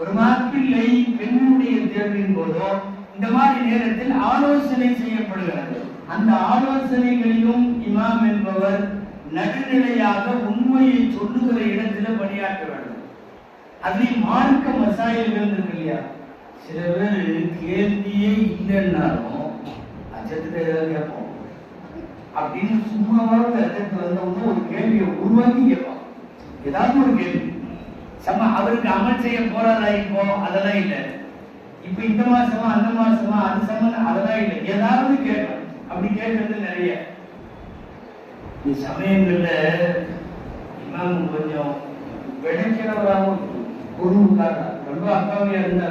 ஒரு மாப்பிள்ளை பெண்ணுடைய தேர்வின் போதோ இந்த மாதிரி நேரத்தில் ஆலோசனை செய்யப்படுகிறது. அந்த ஆலோசனைகளிலும் இமாம் என்பவர் நடுநிலையாக உண்மையை சொல்லுகிற இடத்துல பணியாற்ற வேண்டும். அதுலேயும் மார்க்க மசாயல்கள் இருக்கு இல்லையா, சில பேர் கேள்வியே இல்லைன்னாலும் அச்சத்துல ஏதாவது கேட்போம் அப்படின்னு சும்மாவாக அச்சத்து வந்தவங்க ஒரு கேள்வியை உருவாக்கி கேட்பான். ஏதாவது ஒரு கேள்வி அவருக்கு அமல் செய்ய போறாரா இப்போ அதெல்லாம் இல்லை, இப்ப இந்த மாசமா அந்த மாசமா அது சம்பந்தம் அதெல்லாம் இல்லை, ஏதாவது கேட்கணும். அப்படி கேட்கறது நிறைய சமயங்கள்ல இமாம் கொஞ்சம் விளைக்கிறவராகவும் குருவுக்காக ரொம்ப அக்காவையா இருந்தா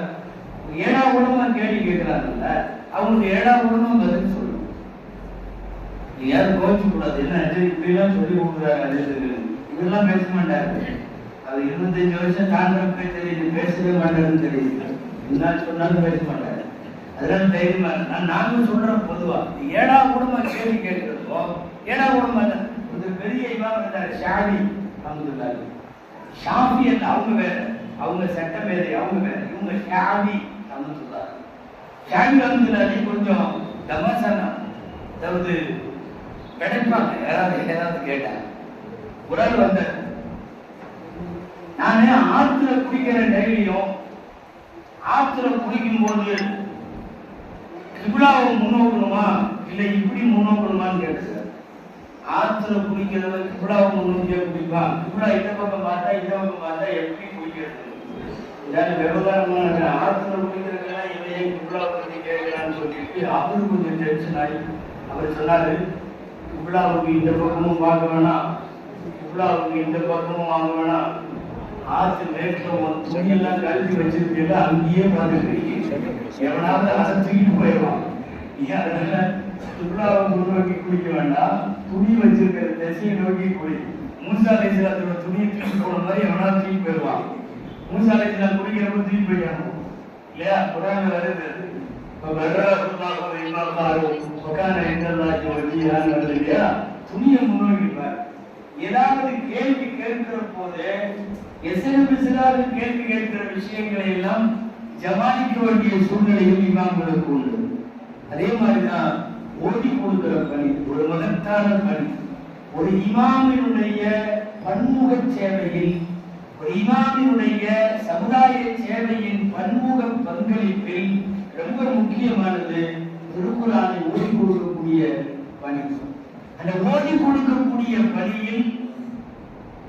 7ஆம் குணமா கேள்வி கேட்கிறாங்கல்ல, அவங்களுக்கு 7ஆம் குணமா பதில் சொல்லணும். யாரும் கோச்சு கூடாது. என்ன இப்படி எல்லாம் சொல்லி கொடுக்குறாரு, இதெல்லாம் பேச மாட்டாரு. அது 25 வருஷம் தாண்டப்பே தெரியுது, பேசவே மாட்டாருன்னு தெரியுது, என்ன சொன்னாலும் பேச மாட்டாரு. அதனால தைரியமா நாங்க சொல்றோம். பொதுவா 7ஆம் குணமா கேள்வி கேட்கிறப்போ 7ஆம் குணமா ஒரு பெரிய இமாம் இருந்தாரு ஷாஃபி அல்ஹம்துலில்லாஹ். ஷாஃபி அல்ல, அவங்க வேற, அவங்க சட்டம் வேற, அவங்க வேற, இவங்க ஷாஃபி அல்ஹம்துலில்லாஹ். ஷாஃபி அல்ஹம்துலில்லாஹ் கொஞ்சம் தமாசானா, அதாவது கிடைப்பாங்க. ஏதாவது கேட்டாங்க. ஒரு ஆள் வந்தார், நானே ஆத்துல குடிக்கிற டெய்லியும் ஆத்துல குடிக்கும் போது கிப்லாவை முன்னோக்கணுமா இல்லை இப்படி முன்னோக்கணுமான்னு கேட்டு, ஆத்துல குடிக்கிறத கிப்லாவை முன்னோக்கிய குடிப்பான், கிப்லா இந்த பக்கம் பார்த்தா இந்த பக்கம் பார்த்தா எப்படி குடிக்கிறது, இதாவது விவகாரமான ஆத்துல குடிக்கிறதுக்கெல்லாம் இவையே கிப்லாவை பற்றி கேட்கிறான்னு சொல்லிட்டு அவரு கொஞ்சம் டென்ஷன் ஆகி அவர் சொன்னாரு, கிப்லாவுக்கு இந்த பக்கமும் பார்க்க வேணாம், கிப்லாவுக்கு இந்த பக்கமும் வாங்க வேணாம், ஆத்து மேற்கும் துணியெல்லாம் கழுத்தி வச்சிருக்கல அங்கேயே பார்த்துட்டு எவனாவது அதை தூக்கிட்டு போயிடுவான். அதனால கிப்லாவை முன்னோக்கி குடிக்க வேண்டாம், துணி வச்சிருக்கிற திசையை நோக்கி குடி. மூசா அலைஹிஸ்ஸலாத்தோட துணியை தூக்கி போன மாதிரி எவனாவது தூக்கி போயிடுவான். மூசா அலைஹிஸ்ஸலாம் குடிக்கிறப்ப தூக்கி போயிடணும் இல்லையா, குர்ஆன்ல வருது. துணியை முன்னோக்கிப்பார். ஏதாவது கேள்வி கேட்கிற போது எசனபிசிலாக கேள்வி கேட்கிற விஷயங்களை எல்லாம் ஜமானிக்க வேண்டிய சூழ்நிலையில் இமாம்களுக்கு உண்டு. அதே மாதிரிதான் ஓடி கொடுக்கிற பணி ஒரு மகத்தான பணி. ஒரு இமாமினுடைய பன்முக சேவையில், ஒரு இமாமினுடைய சமுதாய சேவையின் பன்முக பங்களிப்பில் ரொம்ப முக்கியமானது திருக்குர்ஆனை ஓடி கொடுக்கக்கூடிய பணி. அந்த ஓடி கொடுக்கக்கூடிய பணியில்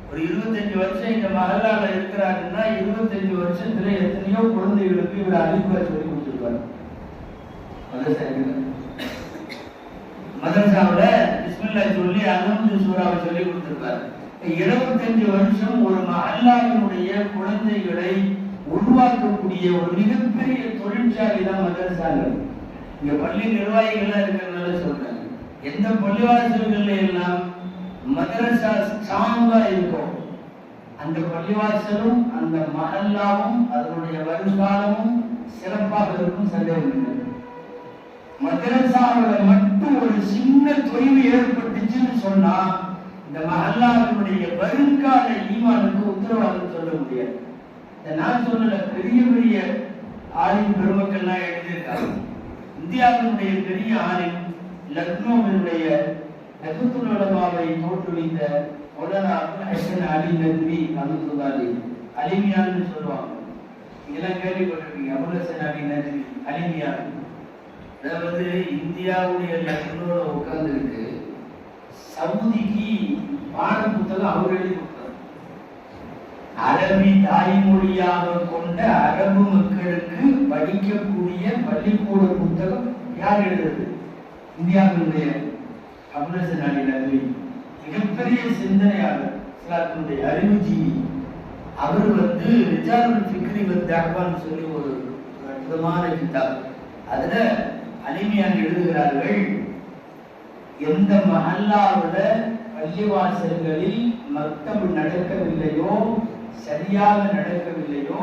ஒரு 25 வருஷம் இந்த மஹல்லால இருக்கிறாருன்னா 25 வருஷத்துல எத்தனையோ குழந்தைகளுக்கு இவர் அறிவுரை சொல்லி கொடுத்துருப்பாரு. மதரசாவுல பிஸ்மில்லா சொல்லி அல்ஹம்து சூராவை சொல்லி கொடுத்திருப்பாரு. 25 வருஷம் ஒரு மஹல்லாவினுடைய குழந்தைகளை உருவாக்கக்கூடிய ஒரு மிகப்பெரிய தொழிற்சாலை தான் மதரசாங்கள். இங்க பள்ளி நிர்வாகிகள்லாம் இருக்கிறதுனால சொல்றேன், எந்த பள்ளிவாசல்கள்ல எல்லாம் மதரசா ஸ்ட்ராங்கா இருக்கும், அந்த பள்ளிவாசலும் அந்த மஹல்லாவும் அதனுடைய வருங்காலமும் சிறப்பாக இருக்கும், சந்தேகம் இல்லை. மதரசாவோட மட்டும் ஒரு சின்ன தொய்வு ஏற்பட்டுச்சுன்னு சொன்னா இந்த மஹல்லாவினுடைய வருங்கால ஈமானுக்கு உத்தரவாதம் சொல்ல முடியாது. நான் சொல்லல, பெரிய பெரிய ஆலிம் பெருமக்கள்லாம் எழுதியிருக்காங்க. இந்தியாவினுடைய பெரிய ஆலிம் லக்னோவினுடைய நஃபத்துல் உலமாவை தோற்றுவித்த மௌலானா அபுல் ஹசன் அலி நத்வி ரஹ்மத்துல்லாஹி அலிமியான்னு சொல்லுவாங்க. இதெல்லாம் கேள்விப்பட்டிருக்கீங்க. அபுல் ஹசன் அலி நத்வி அலிமியா, அதாவது இந்தியாவுடைய லக்னோல உட்கார்ந்துருக்கு. சவுதிக்கு பாட புத்தகம் அவர் எழுதி கொடுத்தார். அரபி தாய்மொழியாக கொண்ட அரபு மக்களுக்கு படிக்கக்கூடிய பள்ளிக்கூட புத்தகம் யார் எழுதுறது? இந்தியாவினுடைய அபுல் ஹசன் அலி நத்வி. மிகப்பெரிய சிந்தனையாளர், இஸ்லாத்தினுடைய அறிவுஜீவி. அவர் ரிஜாலுல் ஃபிக்ரி வத் சொல்லி ஒரு அற்புதமான கிதாப். அதுல அலிமியான் எழுதுகிறார்கள், எந்த மஹல்லாவோட பள்ளிவாசல்களில் மக்தப் நடக்கவில்லை சரியாக நடக்கவில்லையோ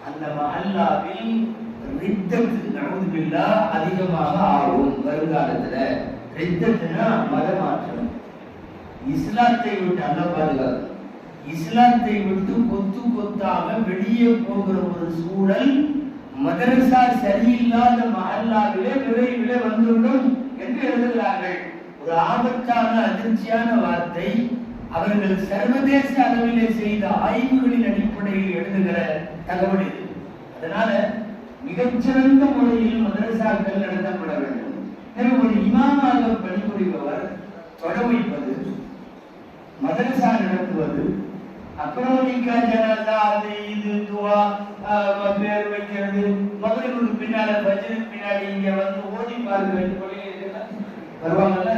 அந்த மஹல்லாவில் ரித்தத்து நவுதுபில்லா அதிகமாக ஆகும். வருங்காலத்துல ரித்தத்துனா மதமாற்றம், இஸ்லாத்தை விட்டு அல்ல பாதுகாப்பு, இஸ்லாத்தை விட்டு கொத்து கொத்தாக வெளியே போகிற ஒரு சூழல் மதரசா சரியில்லாத மஹல்லாவிலே விரைவிலே வந்துவிடும் என்று எழுதுகிறார்கள். ஒரு ஆபத்தான அதிர்ச்சியான வார்த்தை. அவர்கள் சர்வதேச அளவிலே செய்த ஆய்வுகளின் அடிப்படையில் எழுதுகிற தகவல் இது. அதனால மிகச்சிறந்த முறையில் மதரசாக்கள் நடத்தப்பட வேண்டும். எனவே ஒரு இமாமாக பணிபுரிபவர் தொடர்பு மதரசா நடத்துவது, அப்புறம் நிக்கா ஜனாதா அது இது துவா பேர் வைக்கிறது, மகரிபுக்கு பின்னால பஜ்ருக்கு பின்னாடி இங்க வந்து ஓதி பார்க்க வருவாங்கல்ல,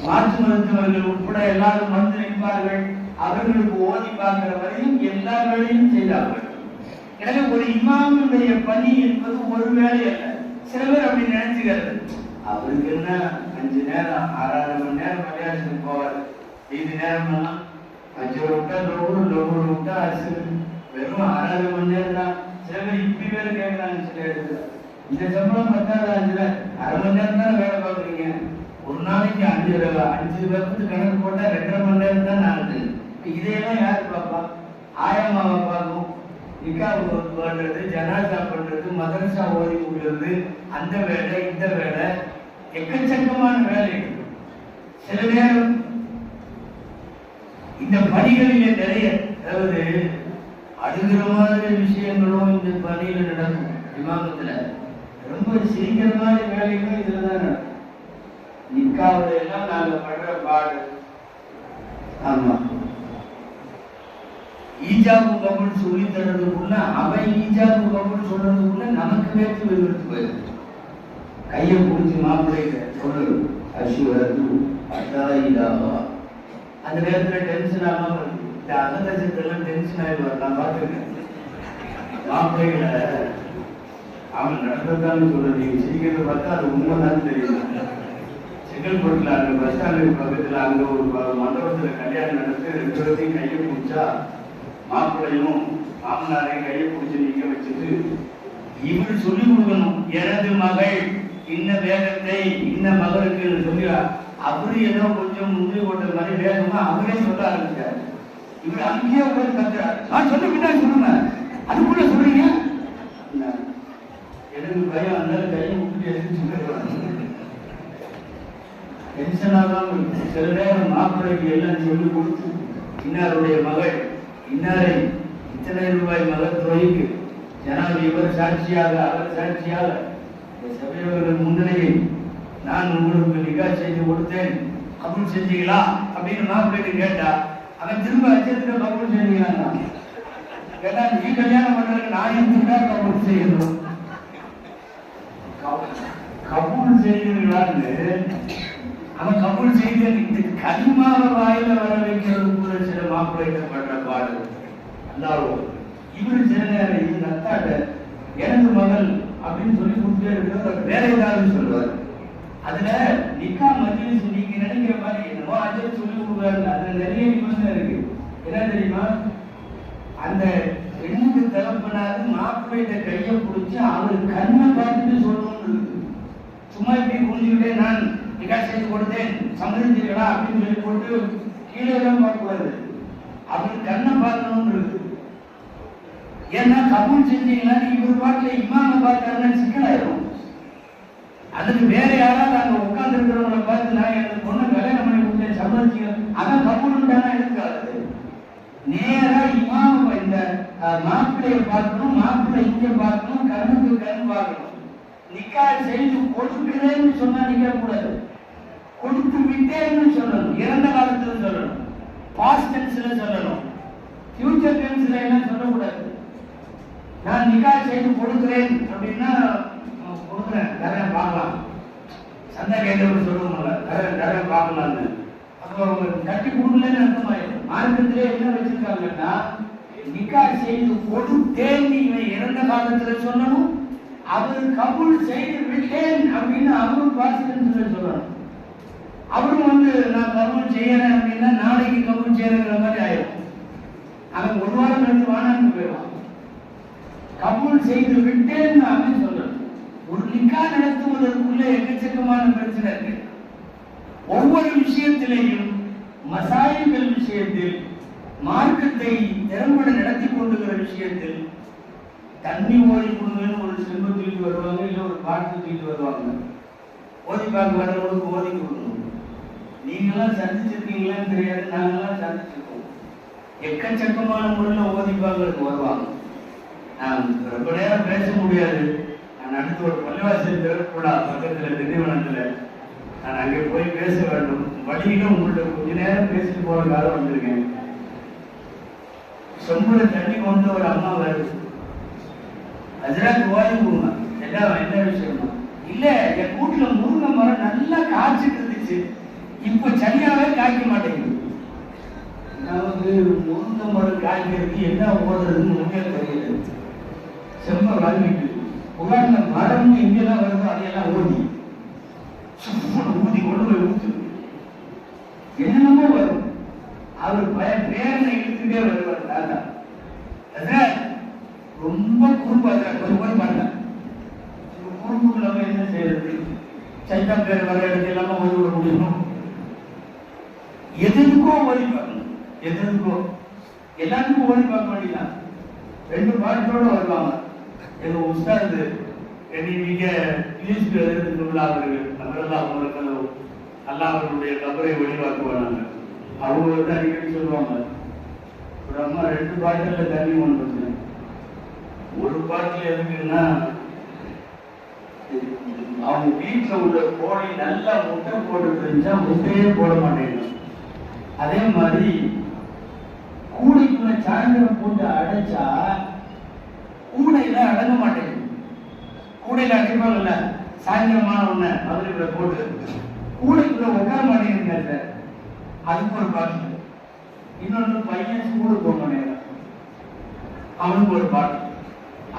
மாற்று மருத்துவர்கள் உட்பட எல்லாரும் வந்து நிற்பார்கள். அவர்களுக்கு ஓதி பார்க்கிற வரையும் எல்லா வேலையும் செய்தார்கள். எனவே ஒரு இமாமுடைய பணி என்பது ஒரு வேலை அல்ல. சில பேர் அப்படி நினைச்சுக்கிறது, அவருக்கு என்ன 5 நேரம் 6 மணி நேரம் மலையாளத்துக்கு போவார், 5 நேரம் அஞ்சூர் விட்டா லோகூர் விட்டா அரிசி வெறும் 6 மணி நேரம் தான். சில பேர் இப்படி வேலை கேட்கறாங்க. சில இடத்துல இந்த சம்பளம் 10,000 அரை மணி நேரம் தான் வேலை பார்க்குறீங்க. ஒரு நாளைக்கு 5 பேருக்கு கணக்கு போட்டா 2.5 மணி நேரம் தான் ஆகுது. இதையெல்லாம் யாரு பார்ப்பா? ஆயமாவை பார்க்கும், நிக்கா பண்றது, ஜனாசா பண்றது, மதரசா ஓதி கொடுக்கிறது, அந்த வேலை இந்த வேலை, எக்கச்சக்கமான வேலை. சில நேரம் இந்த பணிகளிலே நிறைய, அதாவது அழுகிற மாதிரி விஷயங்களும் இந்த பணியில நடக்கும். விமானத்துல ரொம்ப சிரிக்கிற மாதிரி வேலைகளும் இதுலதான் நடக்கும். நிக்காவுல எல்லாம் நாங்க படுற பாடு. ஆமா, ஈஜாபு கபூல் சொல்லி தர்றதுக்குள்ள அவன் ஈஜாபு கபூல் சொல்றதுக்குள்ள நமக்கு வேற்று விவரித்து போயிருக்கு. கையை பிடிச்சி மாப்பிள்ளைங்க சொல்லு அசுவது அதாயிலாவா. அந்த நேரத்துல டென்ஷன் ஆகாம இந்த அகதசத்தெல்லாம் டென்ஷன் ஆயிடுவார். நான் பார்த்துருக்கேன் மாப்பிள்ளைகளை அவன் நடந்ததான்னு சொல்றது, நீங்க சிரிக்கிறத பார்த்தா அது உண்மைதான் தெரியும். செங்கல்பட்டுல அங்க பஸ் ஸ்டாண்டுக்கு பக்கத்துல அங்க ஒரு மண்டபத்துல கல்யாணம் நடந்து 2 பேரையும் கையை பிடிச்சா மாப்பிள்ளையும் மாமனாரையும் கையை பிடிச்சி நீங்க வச்சுட்டு இவரு சொல்லி கொடுக்கணும், எனது மகள் இன்ன வேகத்தை இன்ன மகளுக்கு சொல்லியா. அவரு ஏதோ கொஞ்சம் முந்தி கொண்ட மாதிரி வேகமா அவரே சொல்ல ஆரம்பிச்சாரு. இவர் அங்கேயே போய் கத்துறாரு, நான் சொல்ல பின்னாடி சொல்லுங்க, அதுக்குள்ள சொல்றீங்க. எனக்கு பயம், அதனால கையை விட்டு எடுத்து சொல்லிடுவாங்க. டென்ஷனாக சில நேரம் மாப்பிள்ளைக்கு எல்லாம் சொல்லி கொடுத்து, இன்னாருடைய மகள் இன்னாரை இத்தனை ரூபாய் மகள் தொகைக்கு ஜனாதிபதி இவர் சாட்சியாக அவர் சாட்சியாக சபையவர்கள் முன்னிலையில் நான் உங்களுக்கு நிகா செய்து கொடுத்தேன், கபூல் செஞ்சீங்களா அப்படின்னு மாப்பிள்ளை கேட்டா அவன் திரும்ப அச்சத்துல கபூல் செஞ்சீங்களா கேட்டா, நீ கல்யாணம் பண்றதுக்கு நான் இருந்துட்டா கபூல் செய்யணும். கபூல் செய்வீங்களான்னு அவன் கபூல் செய்த இந்த கனிமாவை வாயில வர வைக்கிறது கூட சில மாப்பிள்ளை பண்ற பாடு. அல்லாவோ இவரு சில நேரம் இது நத்தாட்ட எனது மகள் அப்படின்னு சொல்லி கொடுத்துட்டே இருக்கிற வேற ஏதாவது சொல்லுவார். அதுல நிக்கா மஜ்லிஸ் நீங்க நினைக்கிற மாதிரி என்னமோ அஜய் சொல்லி கொடுக்குறாங்க. அதுல நிறைய நிபந்தனை இருக்கு. என்ன தெரியுமா? அந்த பெண்ணுக்கு தகப்பனாரு மாப்பிள்ளையிட்ட கையை பிடிச்சி அவரு கண்ணை பார்த்துட்டு சொல்லணும்னு இருக்கு. சும்மா இப்படி புரிஞ்சுக்கிட்டே நான் நிக்கா செய்து கொடுத்தேன் சம்மதிச்சீர்களா அப்படின்னு சொல்லி போட்டு கீழே தான் பார்க்கக்கூடாது, அவரு கண்ணை பார்க்கணும்னு இருக்கு. ஏன்னா கபூல் செஞ்சீங்கன்னா நீங்க ஒரு பாட்டுல இமாம பார்த்தாருன்னா சிக்கலாயிரும். அதுக்கு வேற யாராவது அங்க உட்கார்ந்து இருக்கிறவங்களை பார்த்து நான் எனக்கு பொண்ணு கல்யாணம் பண்ணி கொடுத்தேன் சம்மதிச்சு அதான் கபூல் தானே இருக்காது. நேரா இமாம இந்த மாப்பிள்ளையை பார்க்கணும், மாப்பிள்ளை இங்க பார்க்கணும், கண்ணுக்கு கண் பார்க்கணும். நிக்கா செய்து கொடுக்கிறேன்னு சொன்னா நிக்க கூடாது, கொடுத்து விட்டேன்னு சொல்லணும். இறந்த காலத்துல சொல்லணும், பாஸ்ட் டென்ஸ்ல சொல்லணும், ஃபியூச்சர் டென்ஸ்ல எல்லாம் சொல்லக்கூடாது. நான் நிக்கா செய்து கொடுக்கிறேன் அப்படின்னா கொடுக்குறேன் தரேன் பார்க்கலாம், சண்டை கேட்டவர் சொல்லுவோம்ல தரேன் பார்க்கலாம்னு. அப்போ கட்டி கொடுக்கலன்னு அர்த்தமாயிடும். மார்க்கத்திலே என்ன வச்சிருக்காங்கன்னா நிக்கா செய்து கொடுத்தேன் இவன் இறந்த காலத்துல சொல்லணும், அவர் கபூல் செய்து விட்டேன் அப்படின்னு அவரும் பாசிட்டு சொல்லணும். அவரும் நான் கபூல் செய்யறேன் அப்படின்னா நாளைக்கு கபூல் செய்யறங்கிற மாதிரி ஆயிடும். அவன் 1 வாரம் எடுத்து வானான்னு போயிடுவான். கபூல் செய்து விட்டேன்னு அவன் சொல்றது. ஒரு நிக்கா நடத்துவதற்குள்ள எக்கச்சக்கமான பிரச்சனை இருக்கு. ஒவ்வொரு விஷயத்திலேயும் மசாயிகள் விஷயத்தில், மார்க்கத்தை திறம்பட நடத்தி கொண்டுகிற விஷயத்தில் தண்ணி ஓடி கொடுங்கன்னு ஒரு செல்வ தூக்கிட்டு வருவாங்க, இல்லை ஒரு பாட்டு தூக்கிட்டு வருவாங்க. ஓதி பார்க்க வரவங்களுக்கு ஓதி கொடுக்கணும். நீங்களாம் சந்திச்சிருக்கீங்களான்னு தெரியாது, நாங்களாம் சந்திச்சிருக்கோம். எக்கச்சக்கமான முறையில் ஓதி பார்க்கறதுக்கு வருவாங்க. நான் ரொம்ப நேரம் பேச முடியாது. நான் அடுத்து ஒரு பள்ளிவாசல் திறக்கூடா பக்கத்தில் திண்டிவனத்தில், நான் அங்கே போய் பேச வேண்டும். வழியில உங்கள்கிட்ட கொஞ்ச நேரம் பேசிட்டு போற காலம் வந்திருக்கேன். சொம்புல தண்ணி கொண்டு ஒரு அம்மா வருது. அதெல்லாம் ஓதி கொடுங்க. என்ன விஷயமா? இல்ல, என் வீட்டுல முருங்கை மரம் நல்லா காய்ச்சிட்டு இருந்துச்சு, இப்ப சரியாவே காய்க்க மாட்டேங்குது. நமக்கு முருங்கை மரம் காய்க்கிறதுக்கு என்ன ஓடுறதுன்னு உண்மையாக தெரியல. செம்ம வாழ்விட்டு புகார்ல மரம் எங்கெல்லாம் வருதோ அதையெல்லாம் ஓடி ஊதி கொண்டு போய் ஊத்து என்னமோ வரும். அவர் பேரனை இழுத்துட்டே வருவார். தாத்தா ரொம்ப குறும்பாக கொஞ்சம் போய் பண்ண குறும்புக்கு நம்ம என்ன செய்யறது? சைத்தா பேர் வர இடத்துல இல்லாம ஓடி விட முடியும். எதுக்கோ ஓடி பார்க்கணும். எதுக்கோ எல்லாருக்கும் ஓடி பார்க்க வேண்டியதான். 2 பாட்டோட வருவாங்க. எங்க உஸ்தாது நீங்க அவர்கள் நம்மளெல்லாம் அவர்களுக்கு அல்லாஹ் அவர்களுடைய கபரை வழிபாக்குவாங்க. அவங்க வந்து அடிக்கடி சொல்லுவாங்க, ஒரு அம்மா 2 பாட்டில தண்ணி கொண்டு வந்தேன். ஒரு பாட்டில் எதுக்குன்னா, அவங்க வீட்டில் உள்ள கோழி நல்லா முட்டை போட்டு இருந்துச்சா முட்டையே போட மாட்டேங்க. அதே மாதிரி கூடைக்குள்ள சாயந்தரம் போட்டு அடைச்சா கூடையில அடங்க மாட்டேங்குது. கூடையில அடைப்பாங்கல்ல, சாயந்தரமான ஒண்ணு மதுரைக்குள்ள போட்டு கூடைக்குள்ள உட்கார மாட்டேங்குது. அதுக்கு ஒரு பாட்டு. இன்னொன்று பையன் ஸ்கூலுக்கு போக மாட்டேங்கிறான், அவனுக்கு ஒரு பாட்டு.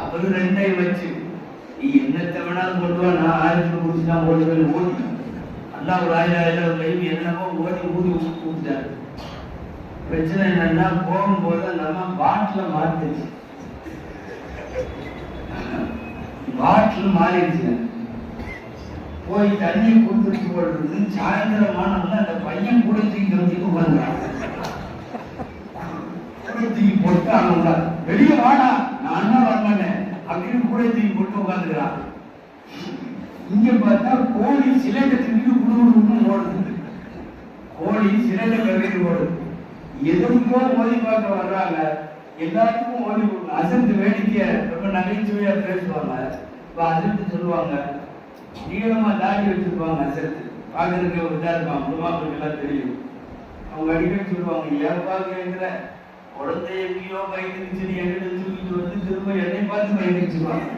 அவரு 2ஐ வச்சு நீ என்னத்தை வேணாலும் கொண்டு நான் 1000 குடிச்சுதான் போடுவேன் ஓடி நல்லா ஒரு 1000 என்னமோ ஓடி ஊதி ஊதிட்டாரு. பிரச்சனை என்னன்னா, போகும்போது நம்ம பாட்டில மாறிடுச்சு. பாட்டில் மாறிடுச்சு. போய் தண்ணியை கொடுத்துட்டு போடுறது. சாயந்தரமானோம்னா அந்த பையன் கூட தூக்கி உட்காந்துறான். தூக்கி போட்டு அவங்க வெளியே வாடா, நான் தான் வரமாட்டேன் அப்படின்னு கூட தூக்கி போட்டு உட்காந்துக்கிறான். இங்க பார்த்தா கோழி சிலைட்ட தூக்கி குடுகுடுன்னு ஓடுது. கோழி சிலைட்ட கவிட்டு ஓடுது. எதுக்கோ ஓடி பார்க்க வர்றாங்க. எல்லாத்துக்கும் ஓடி கொடுங்க. அசந்து வேடிக்கைய ரொம்ப நகைச்சுவையா பேசுவாங்க. இப்ப அசந்து சொல்லுவாங்க, நீளமா தாடி வச்சிருப்பாங்க. அசத்து பார்க்கறதுக்கு ஒரு இதா இருப்பாங்க. குடும்பங்களுக்கு எல்லாம் தெரியும். அவங்க அடிக்கடி சொல்லுவாங்க, ஏப்பா கேட்கிற குழந்தை எங்கேயோ பயந்துச்சு, எங்கிட்ட தூக்கிட்டு வந்து திரும்ப என்னை பார்த்து பயந்துச்சுவாங்க.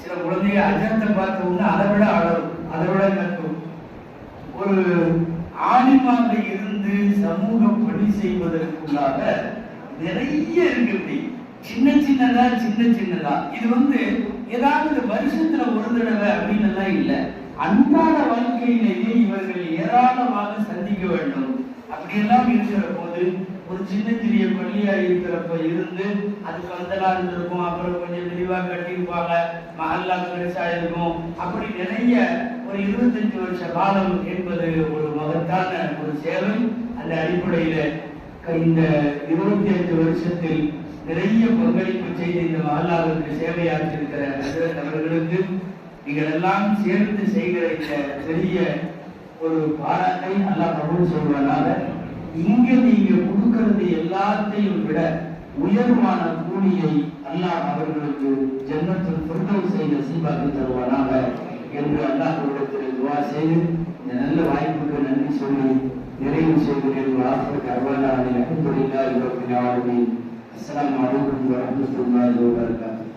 சில குழந்தைங்க அஜத்தை பார்த்த உடனே அதை விட அழகும், அதை விட கட்டும். ஒரு ஆணிமாக இருந்து சமூக பணி செய்வதற்குள்ளாக நிறைய இருக்கு. சின்ன சின்னதா இது வந்து ஏதாவது வருஷத்துல ஒரு தடவை அப்படின்னு எல்லாம் இல்லை. அன்றாட வாழ்க்கையிலேயே இவர்கள் ஏராளமாக சந்திக்க வேண்டும். அப்படியெல்லாம் இருக்கிற போது ஒரு சிறிய பள்ளியா இருக்கிறப்ப இருந்து அதுக்கு வந்தெல்லாம் இருந்திருக்கும். அப்புறம் கொஞ்சம் விரிவா கட்டியிருப்பாங்க, மஹல்லா பெருசா இருக்கும். அப்படி நிறைய ஒரு 25 வருஷ காலம் என்பது ஒரு மகத்தான ஒரு சேவை. அந்த அடிப்படையில இந்த 25 வருஷத்தில் நிறைய பங்களிப்பு செய்து இந்த மஹல்லாவிற்கு சேவையாற்றிருக்கிற அவர்களுக்கு நீங்கள் எல்லாம் சேர்ந்து செய்கிற இந்த பெரிய ஒரு பாராட்டை அல்லாஹ் கபூல் செய்வானாக. இங்க நீங்க கொடுக்கிறது எல்லாத்தையும் விட உயர்வான கூலியை அல்லாஹ் அவர்களுக்கு ஜன்னத்துல் ஃபிர்தௌஸை நசீபாக்கி தருவானாக என்று அல்லாஹ்விடத்தில் துஆ செய்து இந்த நல்ல வாய்ப்புக்கு நன்றி சொல்லி நிறைவு செய்கிறேன். வாஃபர் அர்வானா அல்ஹம்துலில்லாஹி ரப்பில் ஆலமீன். அஸ்ஸலாமு அலைக்கும் வரஹ்மத்துல்லாஹி வபரகாத்துஹு.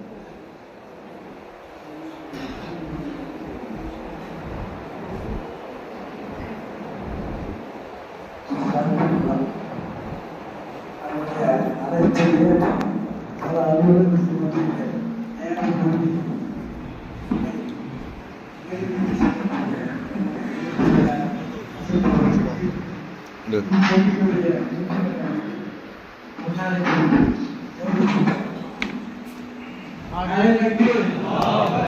நாளைக்கு